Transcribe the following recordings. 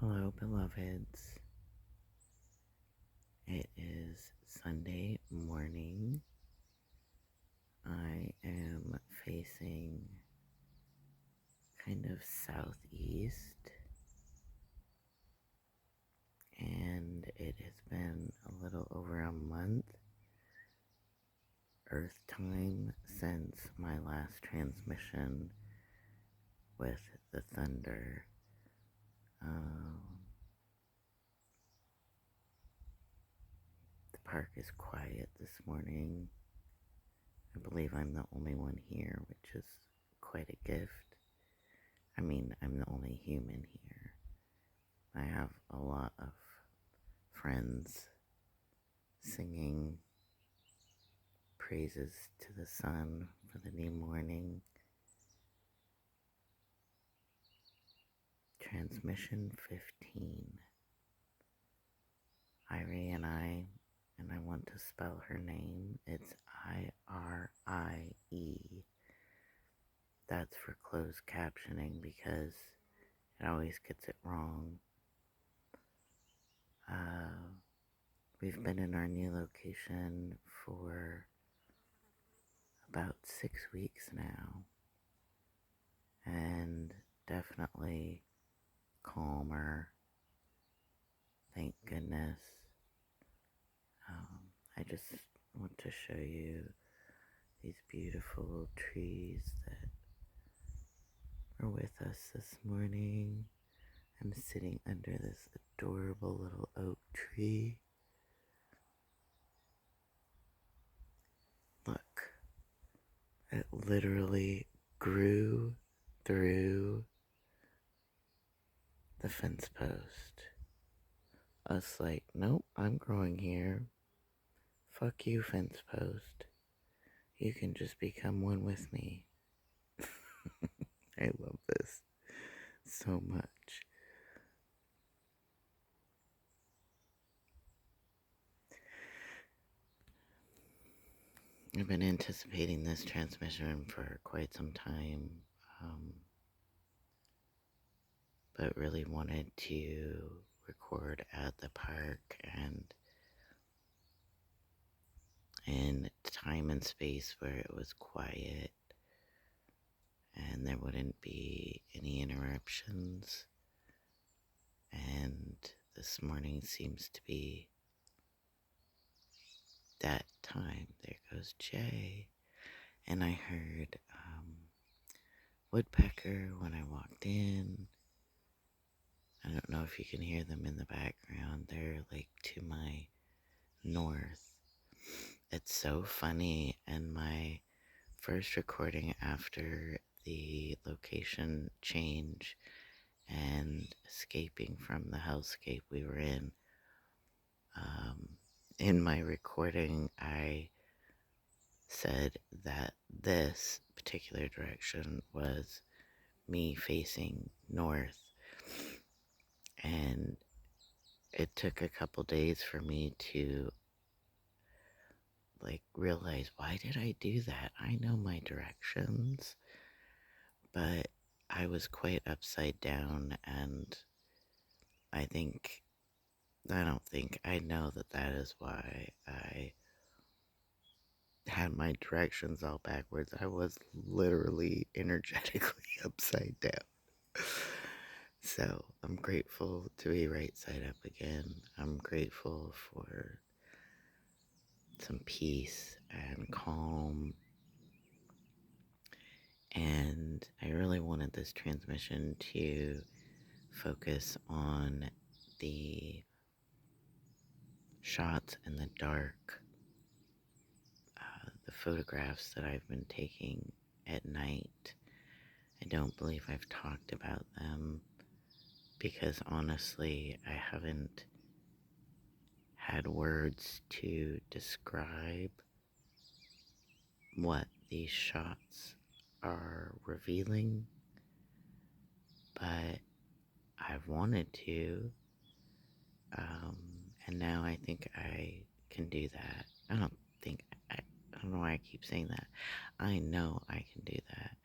Hello, beloveds. It is Sunday morning. I am facing kind of southeast, and it has been a little over a month, Earth time, since my last transmission with the thunder. The park is quiet this morning. I believe I'm the only one here, which is quite a gift. I mean, I'm the only human here. I have a lot of friends singing praises to the sun for the new morning. Transmission 15. Irie and I want to spell her name. It's I-R-I-E. That's for closed captioning because it always gets it wrong. We've been in our new location for about 6 weeks now, and definitely calmer, thank goodness. I just want to show you these beautiful trees that are with us this morning. I'm sitting under this adorable little oak tree. Look, it literally grew through the fence post. Us like, nope, I'm growing here. Fuck you, fence post. You can just become one with me. I love this so much. I've been anticipating this transmission for quite some time, but really wanted to record at the park and in time and space where it was quiet and there wouldn't be any interruptions. And this morning seems to be that time. There goes Jay. And I heard woodpecker when I walked in. I don't know if you can hear them in the background. They're like to my north. It's so funny. And my first recording after the location change and escaping from the hellscape we were in my recording, I said that this particular direction was me facing north, and it took a couple days for me to realize, why did I do that? I know my directions, but I was quite upside down, and I know that is why I had my directions all backwards. I was literally energetically upside down. So I'm grateful to be right side up again. I'm grateful for some peace and calm. And I really wanted this transmission to focus on the shots in the dark, the photographs that I've been taking at night. I don't believe I've talked about them because honestly, I haven't had words to describe what these shots are revealing, but I've wanted to, and now I think I can do that. I don't know why I keep saying that. I know I can do that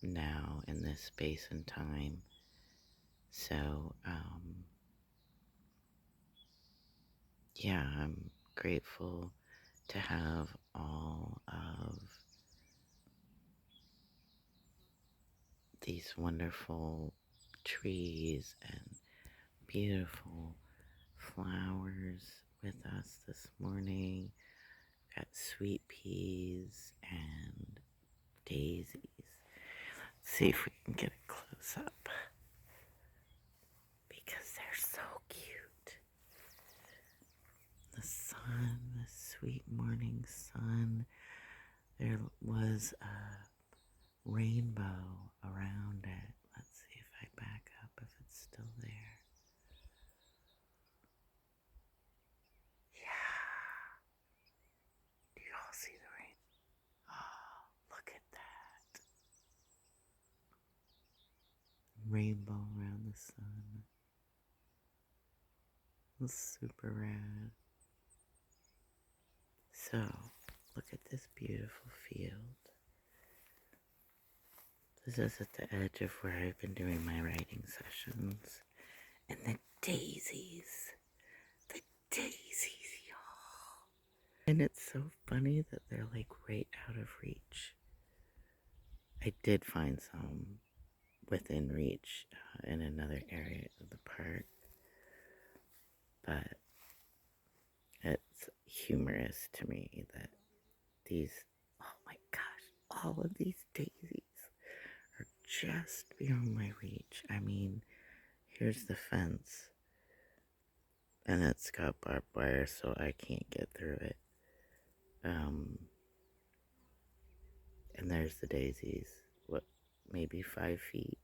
now in this space and time. So, yeah, I'm grateful to have all of these wonderful trees and beautiful flowers with us this morning. Got sweet peas and daisies. Let's see if we can get a close up because they're so cute. The sun, the sweet morning sun. There was a rainbow around it. Let's see if I back up if it's still there. Yeah. Do you all see the rain? Oh, look at that. Rainbow around the sun. It's super rad. So, look at this beautiful field. This is at the edge of where I've been doing my writing sessions. And the daisies. The daisies, y'all. And it's so funny that they're like right out of reach. I did find some within reach in another area of the park, but it's humorous to me that these, oh my gosh, all of these daisies are just beyond my reach. I mean, here's the fence, and it's got barbed wire, so I can't get through it. And there's the daisies. What, maybe 5 feet?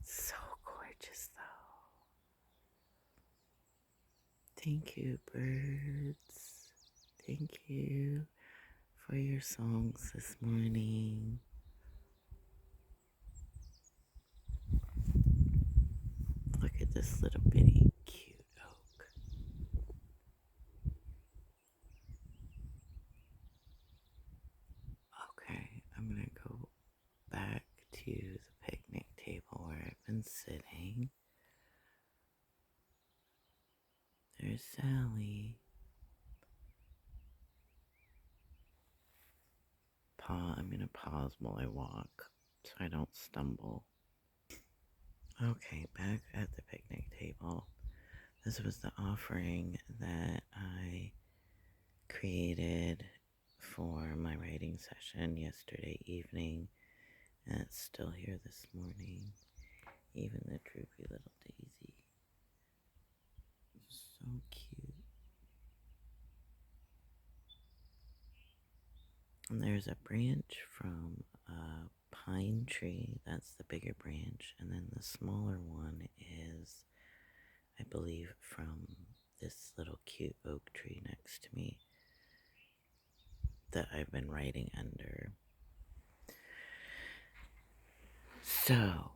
So gorgeous, though. Thank you, birds. Thank you for your songs this morning. Look at this little bitty cute oak. Okay, I'm gonna go back to the picnic table where I've been sitting. There's Sally. I'm gonna pause while I walk so I don't stumble. Okay, back at the picnic table. This was the offering that I created for my writing session yesterday evening, and it's still here this morning. Even the droopy little daisy. So cute. And there's a branch from a pine tree. That's the bigger branch. And then the smaller one is, I believe, from this little cute oak tree next to me that I've been writing under. So,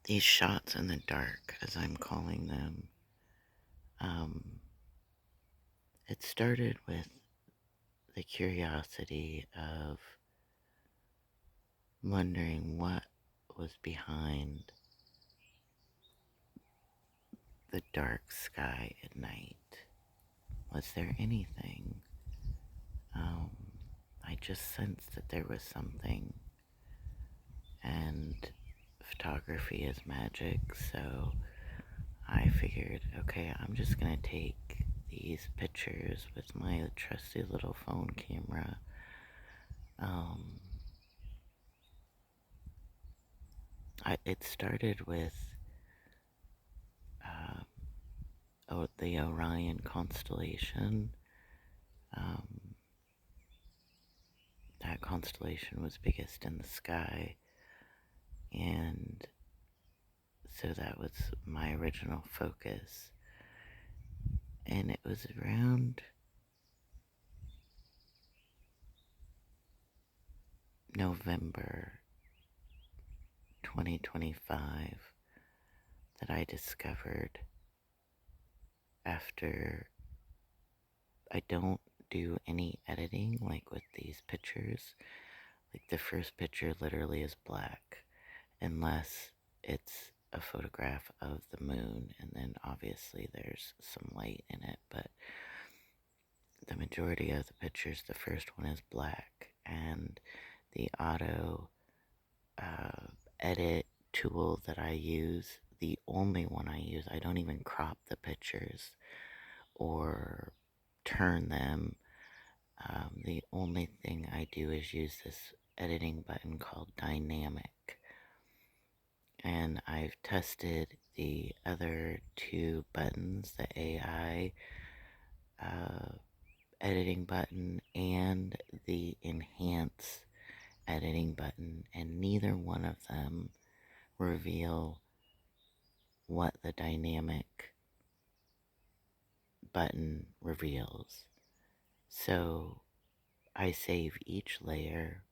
these shots in the dark, as I'm calling them, it started with the curiosity of wondering what was behind the dark sky at night. Was there anything? I just sensed that there was something, and photography is magic, so I figured, okay, I'm just gonna take these pictures with my trusty little phone camera. It started with the Orion constellation. That constellation was biggest in the sky, and so that was my original focus. And it was around November 2025 that I discovered, after I don't do any editing like with these pictures, Like the first picture literally is black, unless it's a photograph of the moon, and then obviously there's some light in it, but the majority of the pictures, the first one is black, and the auto uh, edit tool that I use, the only one I use, I don't even crop the pictures or turn them. The only thing I do is use this editing button called dynamic. And I've tested the other two buttons, the AI uh, editing button and the enhance editing button, and neither one of them reveal what the dynamic button reveals. So I save each layer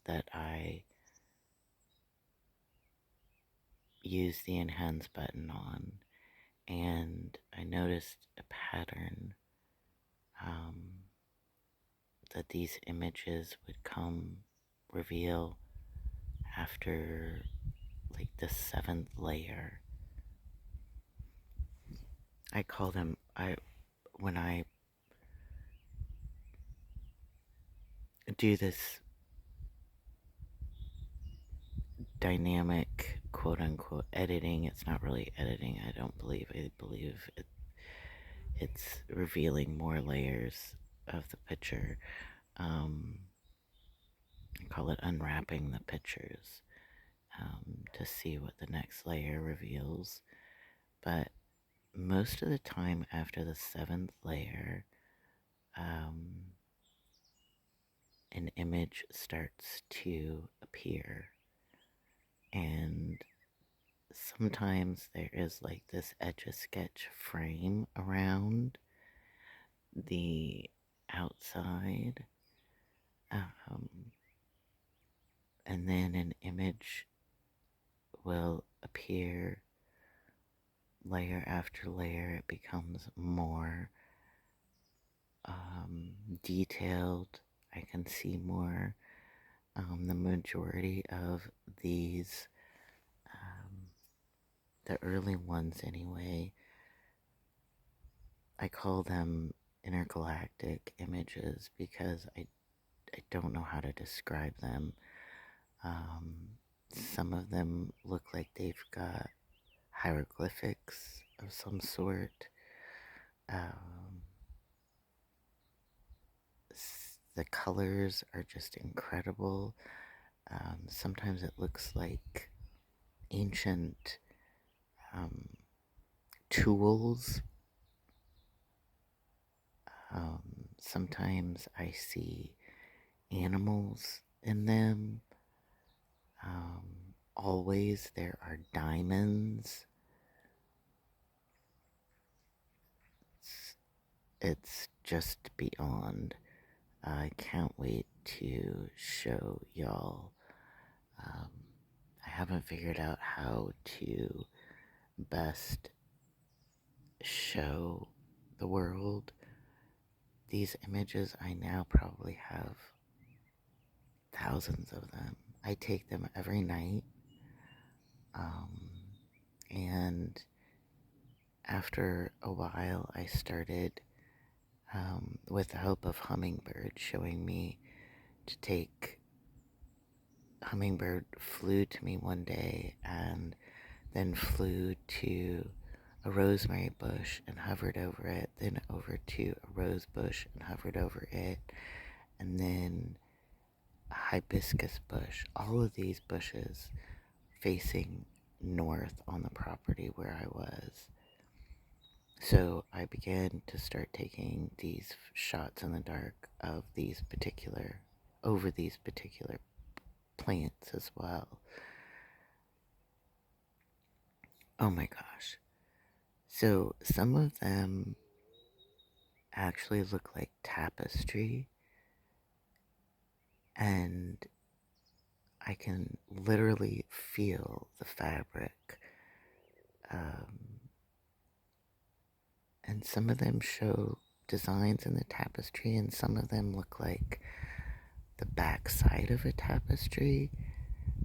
that I use the enhance button on, and I noticed a pattern, that these images would come reveal after like the 7th layer. I call them, when I do this dynamic quote unquote editing, it's not really editing, I don't believe. I believe it's revealing more layers of the picture. I call it unwrapping the pictures, to see what the next layer reveals. But most of the time after the 7th layer, an image starts to appear, and sometimes there is like this etch-a-sketch frame around the outside, and then an image will appear layer after layer. It becomes more detailed. I can see more. The majority of these, the early ones anyway, I call them intergalactic images because I don't know how to describe them. Some of them look like they've got hieroglyphics of some sort. The colors are just incredible. Sometimes it looks like ancient tools. Sometimes I see animals in them. Always there are diamonds. It's just beyond. I can't wait to show y'all. I haven't figured out how to best show the world these images. I now probably have thousands of them. I take them every night, and after a while I started, with the help of Hummingbird showing me to take. Hummingbird flew to me one day and then flew to a rosemary bush and hovered over it, then over to a rose bush and hovered over it, and then a hibiscus bush. All of these bushes facing north on the property where I was. So I began to start taking these shots in the dark of over these particular plants as well. Oh my gosh. So some of them actually look like tapestry, and I can literally feel the fabric. And some of them show designs in the tapestry, and some of them look like the back side of a tapestry,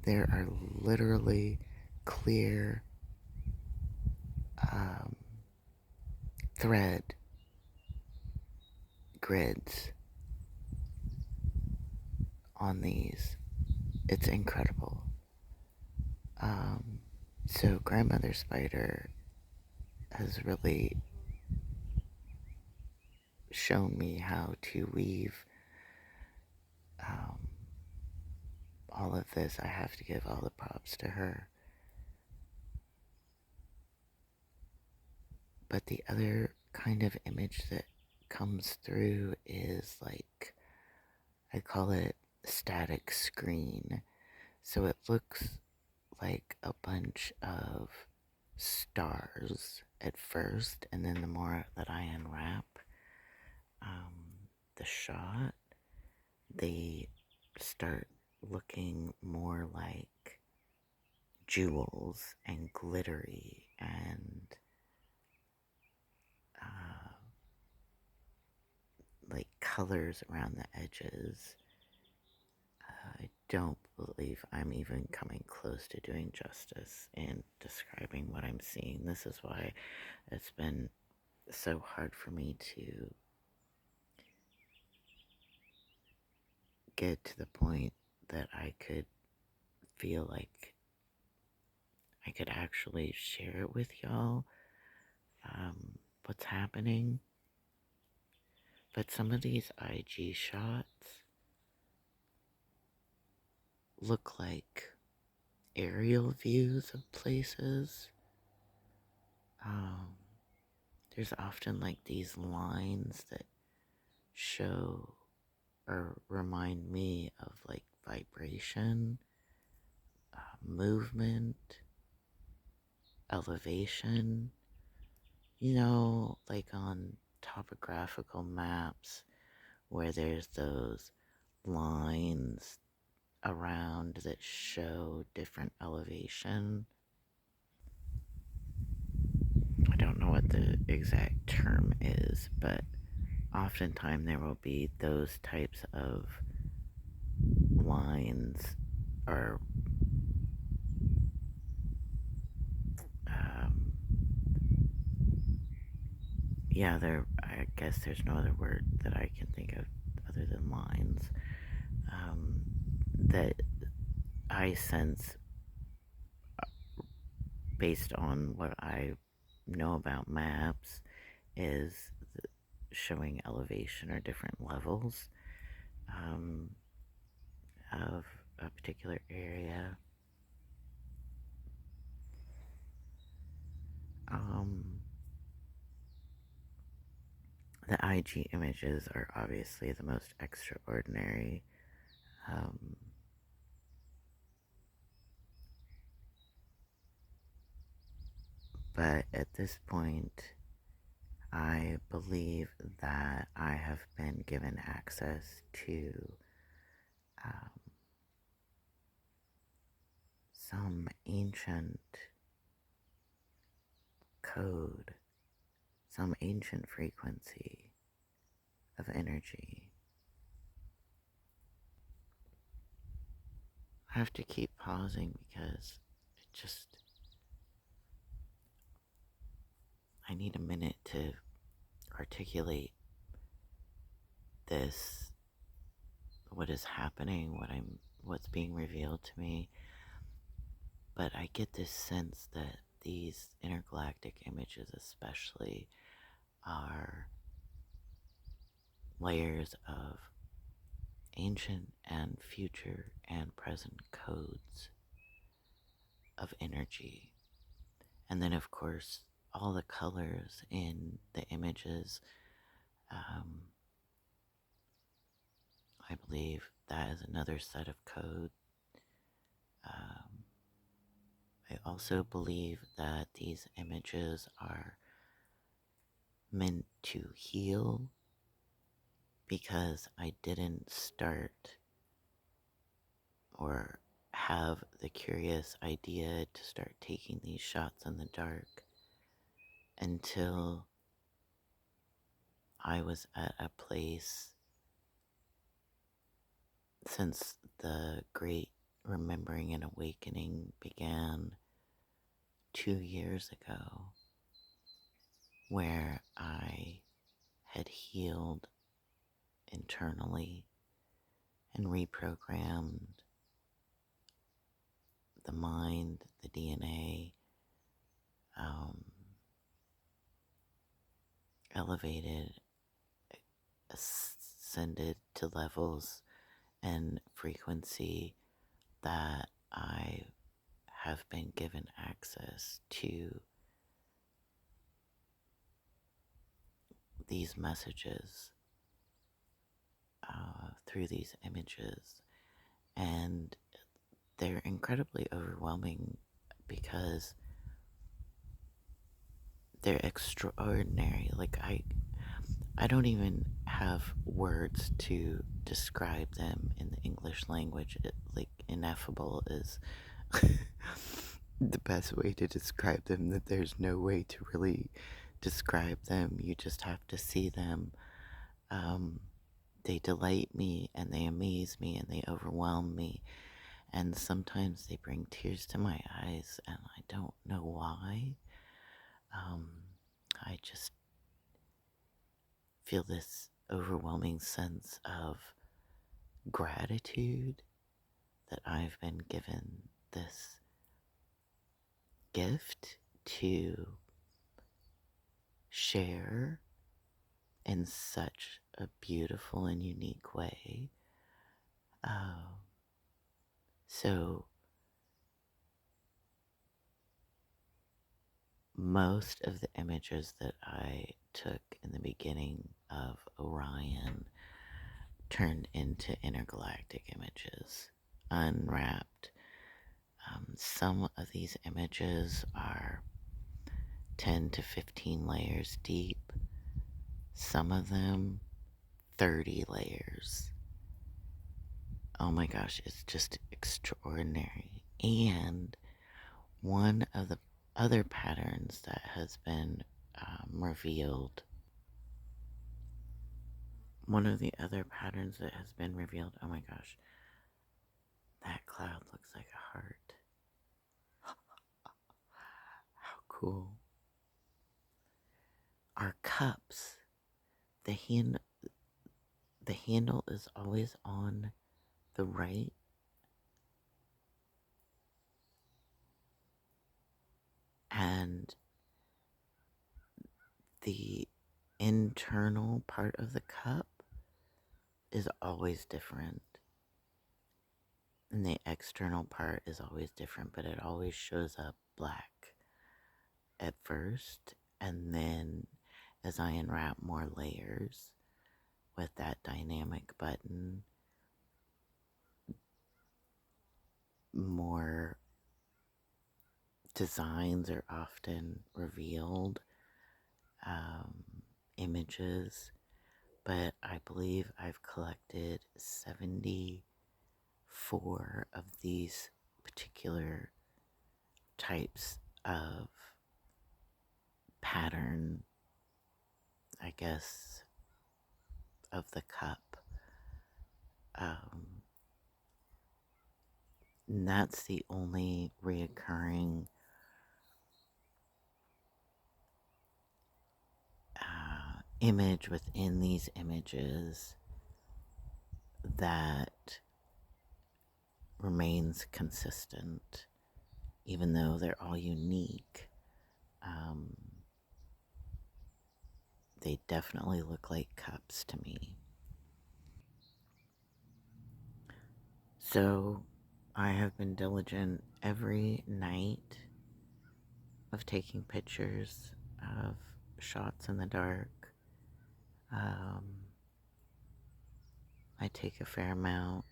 there are literally clear um, thread grids on these. It's incredible. So Grandmother Spider has really shown me how to weave um, all of this. I have to give all the props to her. But the other kind of image that comes through is like, I call it static screen. So it looks like a bunch of stars at first, and then the more that I unwrap the shot, they start looking more like jewels and glittery and like colors around the edges. I don't believe I'm even coming close to doing justice in describing what I'm seeing. This is why it's been so hard for me to get to the point that I could feel like I could actually share it with y'all, what's happening. But some of these IG shots look like aerial views of places. There's often like these lines that show or remind me of like vibration, movement, elevation. You know, like on topographical maps where there's those lines around that show different elevation. I don't know what the exact term is, but oftentimes there will be those types of lines or yeah, I guess there's no other word that I can think of other than lines, that I sense based on what I know about maps is showing elevation or different levels of a particular area. The IG images are obviously the most extraordinary. But at this point, I believe that I have been given access to some ancient code, some ancient frequency of energy. I have to keep pausing because I need a minute to articulate this, what is happening, what's being revealed to me. But I get this sense that these intergalactic images especially are layers of ancient and future and present codes of energy. And then, of course, all the colors in the images, I believe that is another set of code. I also believe that these images are meant to heal because I didn't start or have the curious idea to start taking these shots in the dark until I was at a place since the great remembering and awakening began 2 years ago, where I had healed internally and reprogrammed the mind, the DNA, elevated, ascended to levels and frequency that I have been given access to these messages through these images. And they're incredibly overwhelming because they're extraordinary. Like, I don't even have words to describe them in the English language. Like, ineffable is the best way to describe them, that there's no way to really describe them. You just have to see them. They delight me and they amaze me and they overwhelm me. And sometimes they bring tears to my eyes and I don't know why. I just feel this overwhelming sense of gratitude that I've been given this gift to share in such a beautiful and unique way. So most of the images that I took in the beginning of Orion turned into intergalactic images, unwrapped. Some of these images are 10 to 15 layers deep, some of them 30 layers. Oh my gosh, it's just extraordinary. And one of the other patterns that has been revealed, oh my gosh, that cloud looks like a heart. How cool. Our cups, the handle is always on the right, and the internal part of the cup is always different. And the external part is always different, but it always shows up black at first, and then as I unwrap more layers with that dynamic button, more designs are often revealed, images, but I believe I've collected 74 of these particular types of pattern, I guess, of the cup. And that's the only reoccurring image within these images that remains consistent, even though they're all unique. They definitely look like cups to me. So I have been diligent every night of taking pictures of shots in the dark. I take a fair amount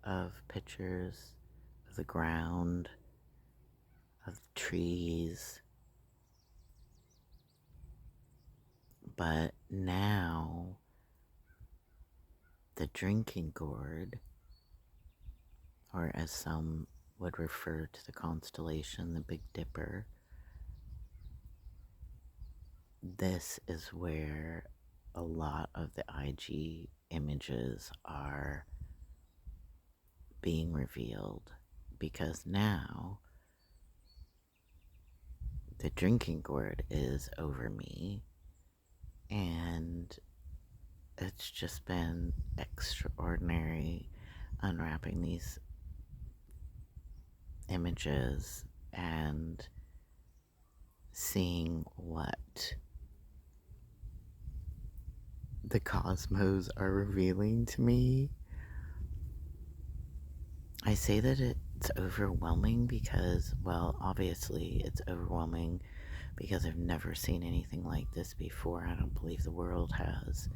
of pictures of the ground, of trees, but now the drinking gourd, or as some would refer to the constellation, the Big Dipper, this is where a lot of the IG images are being revealed, because now the drinking gourd is over me, and it's just been extraordinary unwrapping these images and seeing what the cosmos are revealing to me. I say that it's overwhelming because, well, obviously it's overwhelming because I've never seen anything like this before. I don't believe the world has.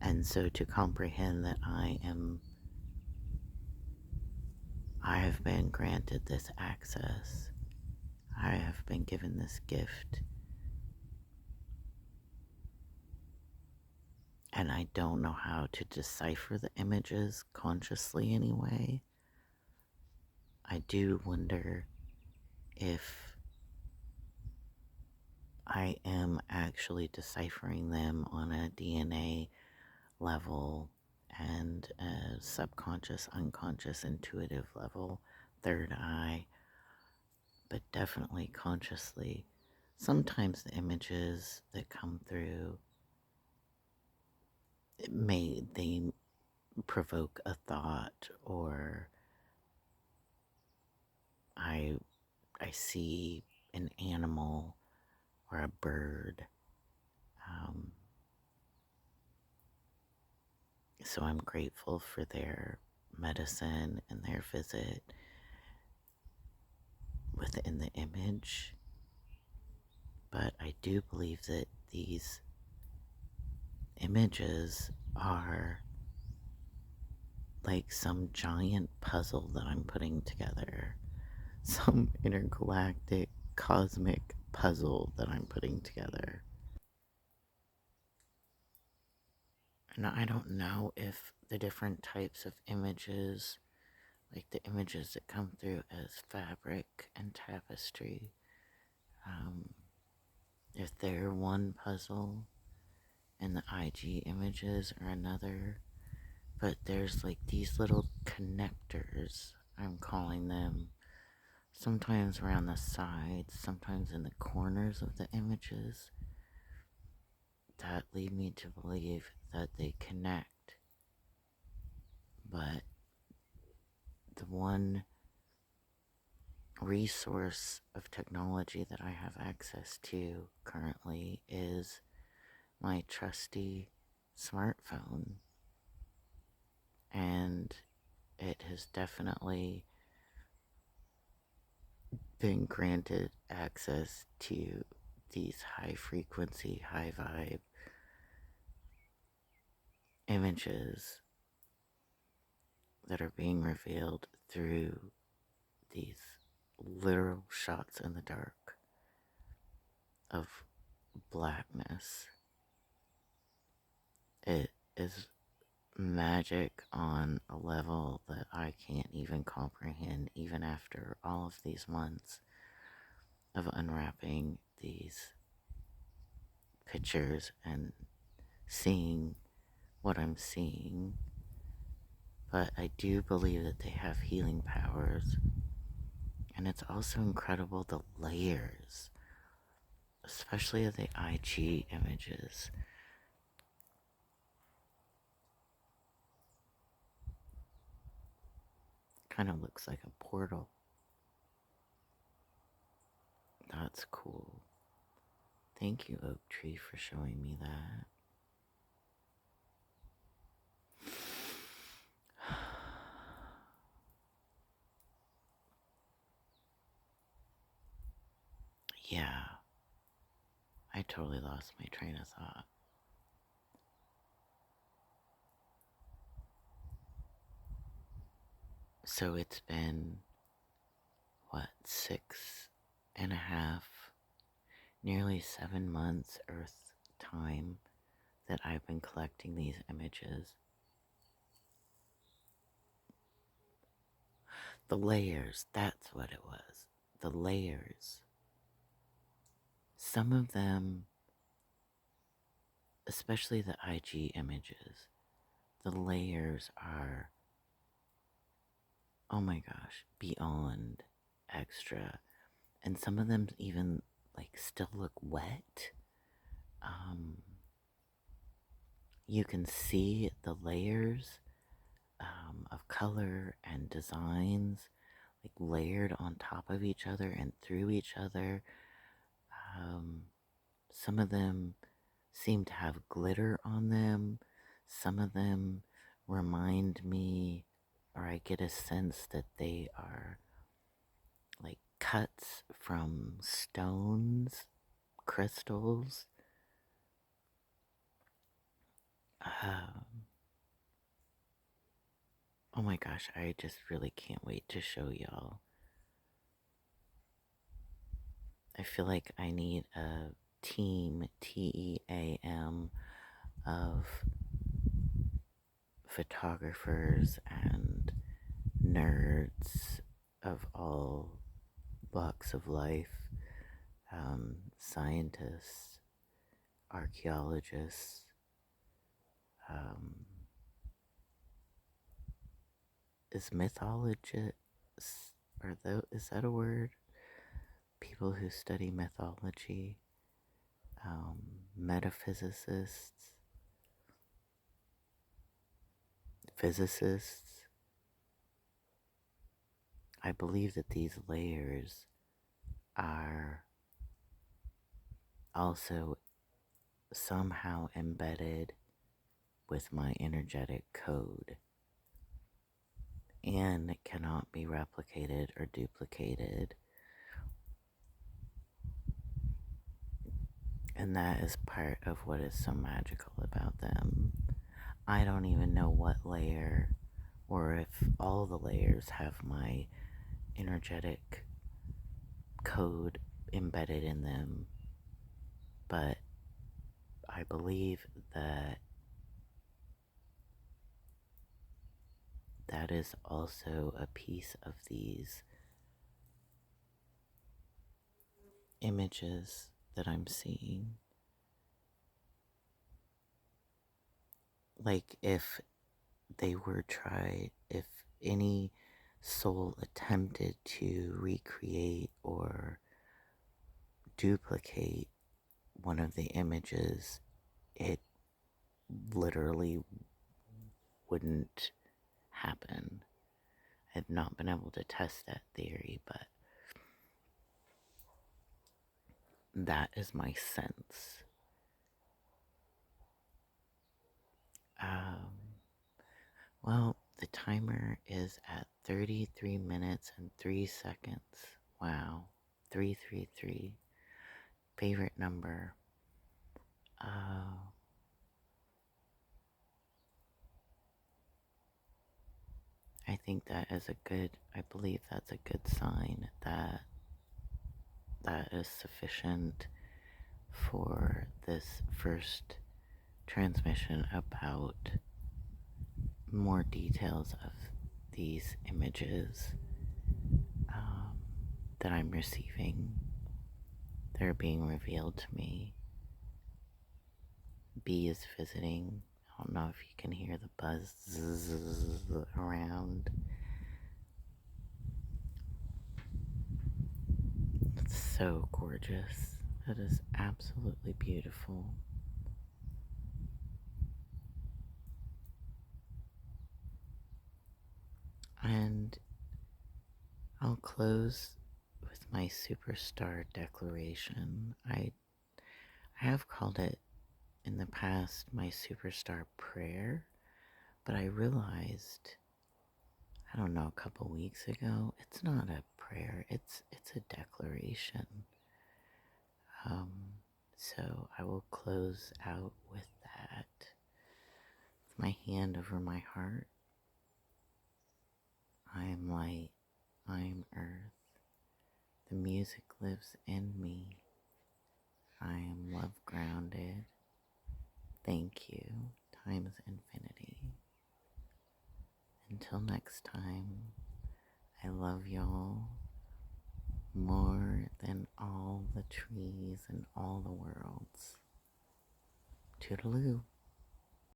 And so to comprehend that I have been granted this access, I have been given this gift, and I don't know how to decipher the images consciously anyway. I do wonder if I am actually deciphering them on a DNA level and a subconscious, unconscious, intuitive level, third eye, but definitely consciously. Sometimes the images that come through, they provoke a thought, or I see an animal or a bird. So I'm grateful for their medicine and their visit within the image. But I do believe that these images are like some giant puzzle that I'm putting together. Some intergalactic cosmic puzzle that I'm putting together. And I don't know if the different types of images, like the images that come through as fabric and tapestry, if they're one puzzle and the IG images are another. But there's like these little connectors, I'm calling them, sometimes around the sides, sometimes in the corners of the images, that lead me to believe that they connect. But the one resource of technology that I have access to currently is my trusty smartphone. And it has definitely been granted access to these high frequency, high vibe images that are being revealed through these literal shots in the dark of blackness. It is magic on a level that I can't even comprehend, even after all of these months of unwrapping these pictures and seeing what I'm seeing. But I do believe that they have healing powers. And it's also incredible the layers, especially of the IG images. Kind of looks like a portal. That's cool. Thank you, Oak Tree, for showing me that. Yeah, I totally lost my train of thought. So it's been, what, 6.5, nearly 7 months Earth time that I've been collecting these images. The layers, that's what it was. The layers. Some of them, especially the IG images, the layers are, oh my gosh, beyond extra. And some of them even like still look wet. You can see the layers of color and designs like layered on top of each other and through each other. Some of them seem to have glitter on them. Some of them remind me, or I get a sense that they are like cuts from stones, crystals. Oh my gosh, I just really can't wait to show y'all. I feel like I need a team, TEAM, of photographers and nerds of all walks of life, scientists, archaeologists, is mythologist, is that a word? People who study mythology, metaphysicists, physicists. I believe that these layers are also somehow embedded with my energetic code and cannot be replicated or duplicated. And that is part of what is so magical about them. I don't even know what layer or if all the layers have my energetic code embedded in them, but I believe that that is also a piece of these images that I'm seeing. Like if if any soul attempted to recreate or duplicate one of the images, it literally wouldn't happen. I've not been able to test that theory, but that is my sense. Well, the timer is at 33 minutes and 3 seconds. Wow. 333. Favorite number. I think that is I believe that's a good sign that that is sufficient for this first transmission about more details of these images that I'm receiving. They're being revealed to me. B is visiting. I don't know if you can hear the buzz around. It's so gorgeous. It is absolutely beautiful. And I'll close with my superSTAR declaration. I have called it in the past my superSTAR prayer, but I realized, I don't know, a couple weeks ago, it's not a prayer, it's a declaration. So I will close out with that. With my hand over my heart. I am light. I am earth. The music lives in me. I am love grounded. Thank you. Time is infinity. Until next time, I love y'all more than all the trees and all the worlds. Toodaloo.